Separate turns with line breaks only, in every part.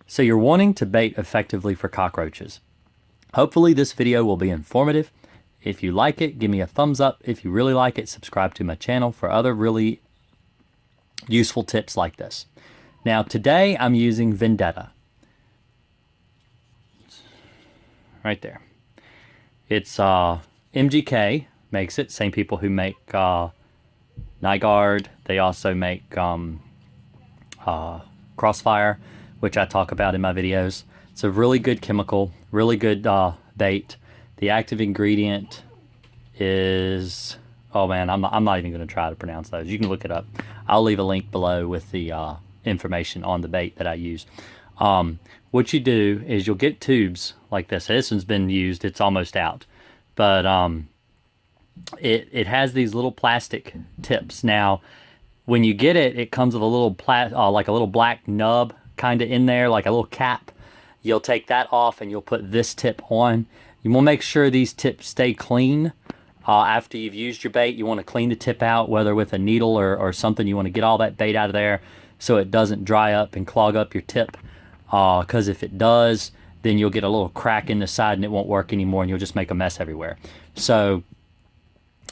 So you're wanting to bait effectively for cockroaches. Hopefully this video will be informative. If you like it, give me a thumbs up. If you really like it, subscribe to my channel for other really useful tips like this. Now today I'm using Vendetta. Right there. It's MGK makes it. Same people who make Nygaard. They also make Crossfire, which I talk about in my videos. It's a really good chemical, really good bait. The active ingredient is, oh man, I'm not even going to try to pronounce those. You can look it up. I'll leave a link below with the information on the bait that I use. What you do is you'll get tubes like this. This one's been used, it's almost out. But it has these little plastic tips. Now, when you get it, it comes with a little like a little black nub kind of in there, like a little cap. You'll take that off and you'll put this tip on. You want to make sure these tips stay clean. After you've used your bait, you want to clean the tip out, whether with a needle or something. You want to get all that bait out of there so it doesn't dry up and clog up your tip. Because if it does, then you'll get a little crack in the side and it won't work anymore and you'll just make a mess everywhere. So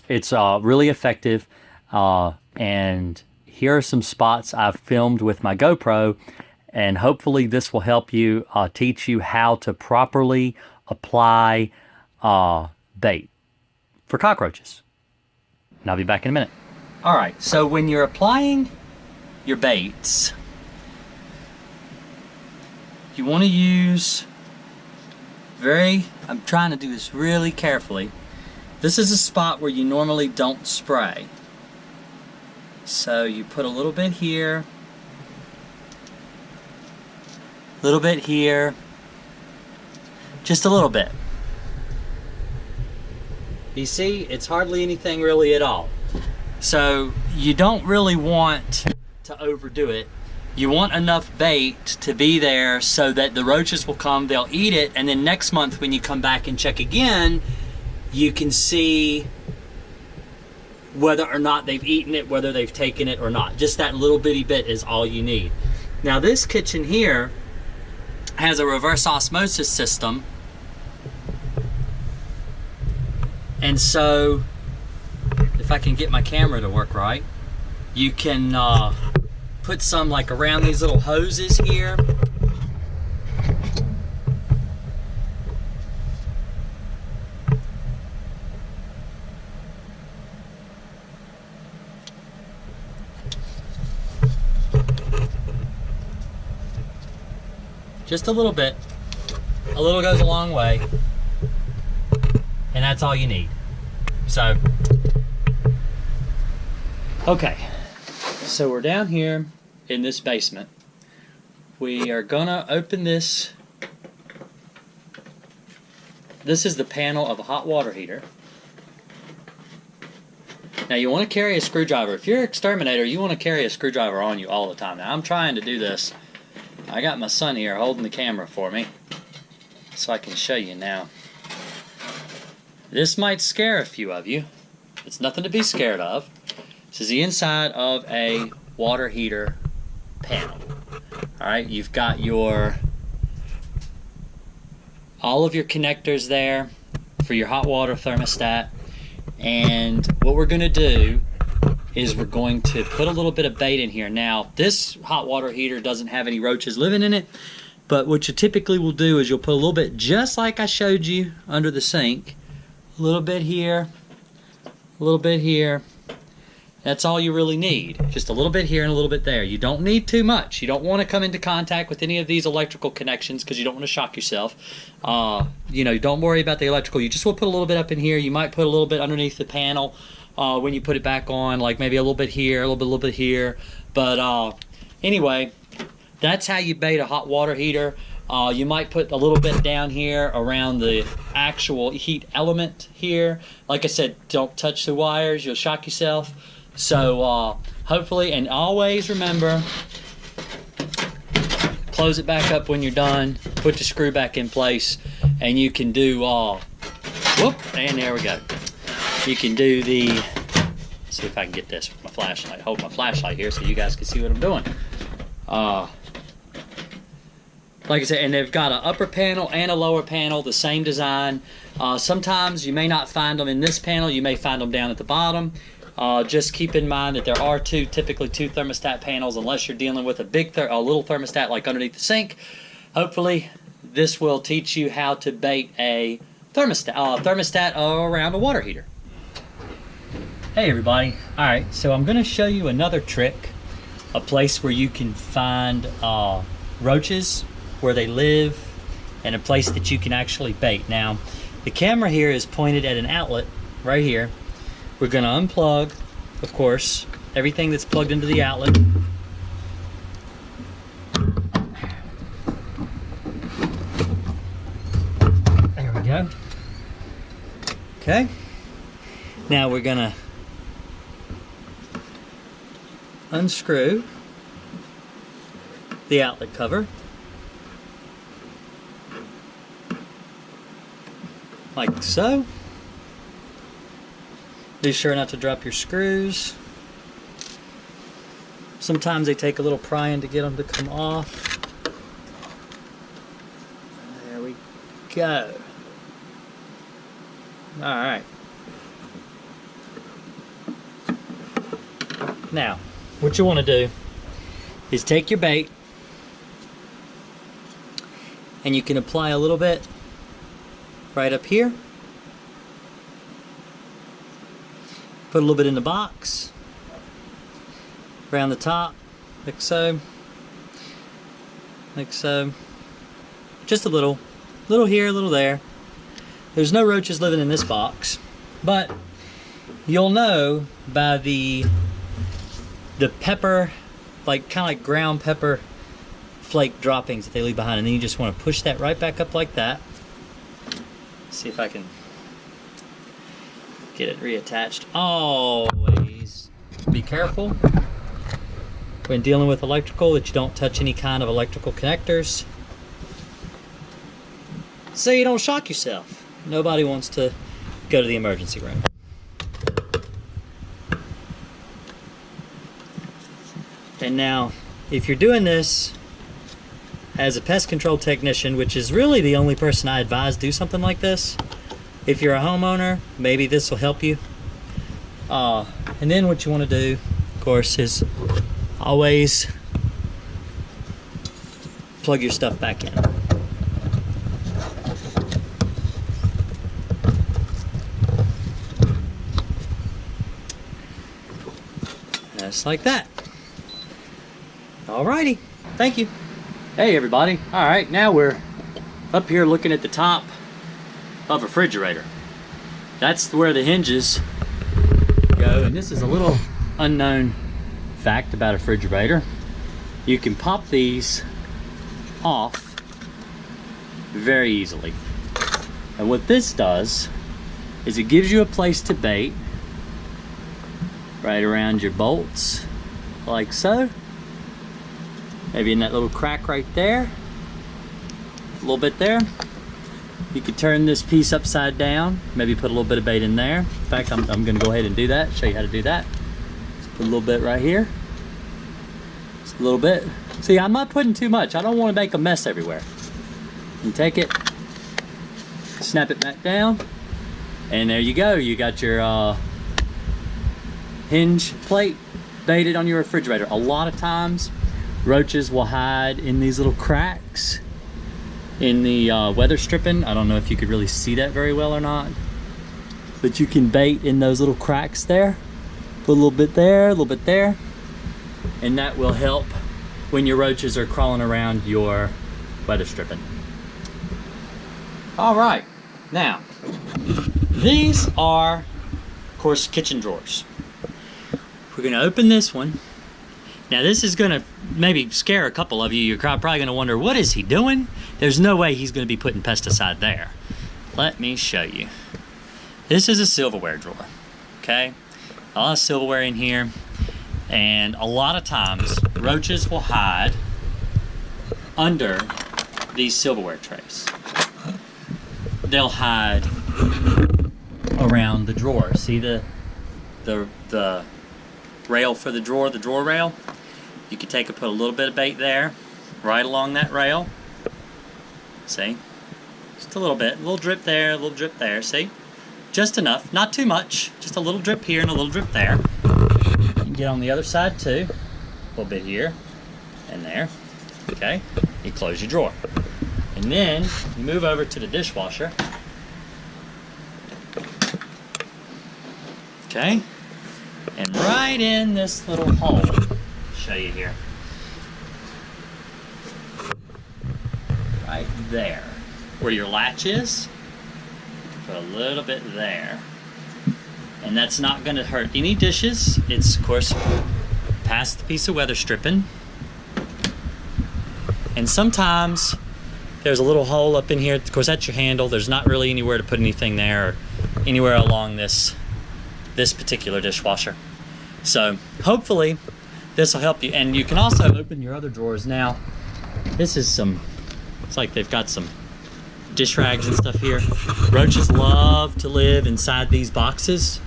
it's really effective. And here are some spots I've filmed with my GoPro, and hopefully this will help you teach you how to properly apply bait for cockroaches. And I'll be back in a minute. All right, so when you're applying your baits, you want to use I'm trying to do this really carefully. This is a spot where you normally don't spray. So you put a little bit here, a little bit here, just a little bit. You see, it's hardly anything really at all. So you don't really want to overdo it. You want enough bait to be there so that the roaches will come, they'll eat it, and then next month when you come back and check again, you can see whether or not they've eaten it, whether they've taken it or not. Just that little bitty bit is all you need. Now this kitchen here has a reverse osmosis system. And so, if I can get my camera to work right, you can put some like around these little hoses here. Just a little bit. A little goes a long way. And that's all you need. So, okay. So we're down here in this basement. We are gonna open this. This is the panel of a hot water heater. Now you want to carry a screwdriver. If you're an exterminator, you want to carry a screwdriver on you all the time. Now I'm trying to do this. I got my son here holding the camera for me so I can show you now. This might scare a few of you. It's nothing to be scared of. This is the inside of a water heater panel. Alright, you've got all of your connectors there for your hot water thermostat. And what we're going to do is we're going to put a little bit of bait in here. Now, this hot water heater doesn't have any roaches living in it, but what you typically will do is you'll put a little bit, just like I showed you under the sink, a little bit here, a little bit here. That's all you really need. Just a little bit here and a little bit there. You don't need too much. You don't want to come into contact with any of these electrical connections because you don't want to shock yourself. You know, don't worry about the electrical. You just want to put a little bit up in here. You might put a little bit underneath the panel when you put it back on, like maybe a little bit here, a little bit here. But anyway, that's how you bait a hot water heater. You might put a little bit down here around the actual heat element here. Like I said, don't touch the wires. You'll shock yourself. So hopefully, and always remember, close it back up when you're done, put the screw back in place, and you can do, whoop, and there we go. You can do the, let's see if I can get this with my flashlight. Hold my flashlight here so you guys can see what I'm doing. Like I said, and they've got an upper panel and a lower panel, the same design. Sometimes you may not find them in this panel, you may find them down at the bottom. Just keep in mind that there are typically two thermostat panels, unless you're dealing with a little thermostat like underneath the sink. Hopefully, this will teach you how to bait a thermostat around a water heater. Hey everybody, alright, so I'm going to show you another trick, a place where you can find roaches, where they live, and a place that you can actually bait. Now, the camera here is pointed at an outlet right here. We're going to unplug, of course, everything that's plugged into the outlet. There we go. Okay. Now we're going to unscrew the outlet cover. Like so. Be sure not to drop your screws. Sometimes they take a little prying to get them to come off. There we go. Alright. Now, what you want to do is take your bait and you can apply a little bit right up here. Put a little bit in the box, around the top, like so, like so. Just a little here, a little there. There's no roaches living in this box, but you'll know by the pepper, like kind of like ground pepper flake droppings that they leave behind, and then you just want to push that right back up like that. See if I can get it reattached. Always be careful when dealing with electrical that you don't touch any kind of electrical connectors, so you don't shock yourself. Nobody wants to go to the emergency room. And now, if you're doing this as a pest control technician, which is really the only person I advise do something like this, if you're a homeowner, maybe this will help you. And then what you want to do, of course, is always plug your stuff back in. Just like that. Alrighty, thank you. Hey everybody, alright, now we're up here looking at the top of a refrigerator. That's where the hinges go, and this is a little unknown fact about a refrigerator. You can pop these off very easily. And what this does is it gives you a place to bait right around your bolts, like so. Maybe in that little crack right there, a little bit there. You could turn this piece upside down, maybe put a little bit of bait in there. In fact, I'm gonna go ahead and do that, show you how to do that. Just put a little bit right here. Just a little bit. See, I'm not putting too much. I don't wanna make a mess everywhere. You take it, snap it back down, and there you go. You got your hinge plate baited on your refrigerator. A lot of times, roaches will hide in these little cracks in the weather stripping. I don't know if you could really see that very well or not, but you can bait in those little cracks there. Put a little bit there, a little bit there, and that will help when your roaches are crawling around your weather stripping. All right, now these are, of course, kitchen drawers. We're gonna open this one. Now this is gonna maybe scare a couple of you. You're probably gonna wonder, what is he doing? There's no way he's gonna be putting pesticide there. Let me show you. This is a silverware drawer, okay? A lot of silverware in here, and a lot of times roaches will hide under these silverware trays. They'll hide around the drawer. See the rail for the drawer rail? You can put a little bit of bait there, right along that rail. See? Just a little bit. A little drip there, a little drip there. See? Just enough. Not too much. Just a little drip here and a little drip there. You can get on the other side too. A little bit here and there. Okay? You close your drawer. And then you move over to the dishwasher. Okay? And right in this little hole, I'll show you here. Right there, where your latch is, put a little bit there. And that's not going to hurt any dishes. It's, of course, past the piece of weather stripping. And sometimes there's a little hole up in here. Of course, that's your handle. There's not really anywhere to put anything there or anywhere along this particular dishwasher. So hopefully this will help you. And you can also open your other drawers. Now, this is it's like they've got some dish rags and stuff here. Roaches love to live inside these boxes.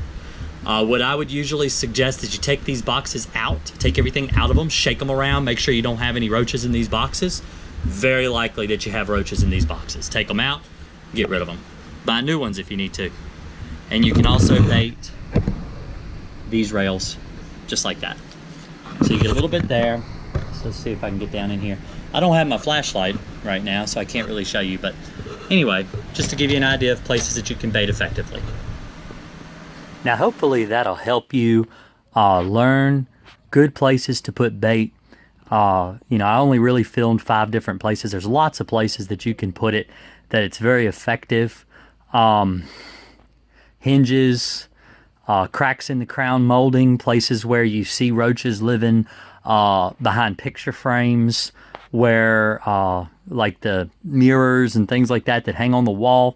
What I would usually suggest is you take these boxes out, take everything out of them, shake them around, make sure you don't have any roaches in these boxes. Very likely that you have roaches in these boxes. Take them out, get rid of them. Buy new ones if you need to. And you can also bait these rails just like that. So you get a little bit there. So let's see if I can get down in here. I don't have my flashlight right now, so I can't really show you, but anyway, just to give you an idea of places that you can bait effectively. Now hopefully that'll help you learn good places to put bait. I only really filmed 5 different places. There's lots of places that you can put it that it's very effective. Hinges, cracks in the crown molding, places where you see roaches living behind picture frames, where like the mirrors and things like that hang on the wall.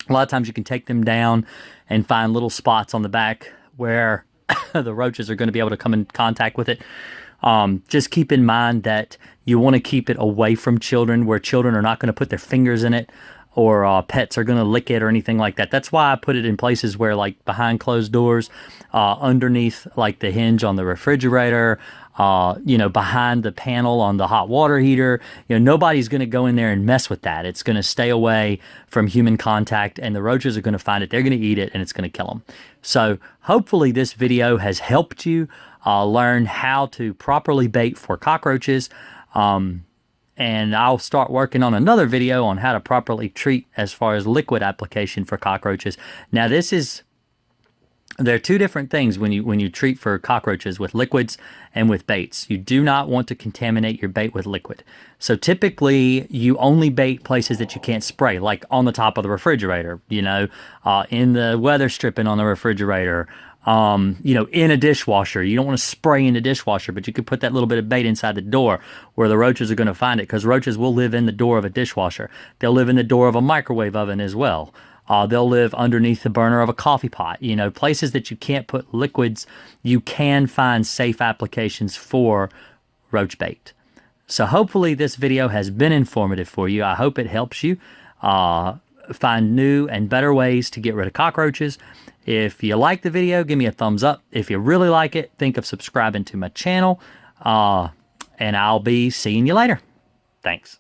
A lot of times you can take them down and find little spots on the back where the roaches are going to be able to come in contact with it. Just keep in mind that you want to keep it away from children, where children are not going to put their fingers in it, or pets are going to lick it or anything like that. That's why I put it in places where, like behind closed doors, underneath like the hinge on the refrigerator, behind the panel on the hot water heater. Nobody's going to go in there and mess with that. It's going to stay away from human contact, and the roaches are going to find it. They're going to eat it, and it's going to kill them. So hopefully this video has helped you learn how to properly bait for cockroaches. And I'll start working on another video on how to properly treat as far as liquid application for cockroaches. Now there are 2 different things when you treat for cockroaches, with liquids and with baits. You do not want to contaminate your bait with liquid. So typically you only bait places that you can't spray, like on the top of the refrigerator, in the weather stripping on the refrigerator, in a dishwasher. You don't want to spray in the dishwasher, but you could put that little bit of bait inside the door where the roaches are going to find it, because roaches will live in the door of a dishwasher. They'll live in the door of a microwave oven as well. They'll live underneath the burner of a coffee pot. Places that you can't put liquids, you can find safe applications for roach bait. So hopefully this video has been informative for you. I hope it helps you find new and better ways to get rid of cockroaches. If you like the video, give me a thumbs up. If you really like it, think of subscribing to my channel. And I'll be seeing you later. Thanks.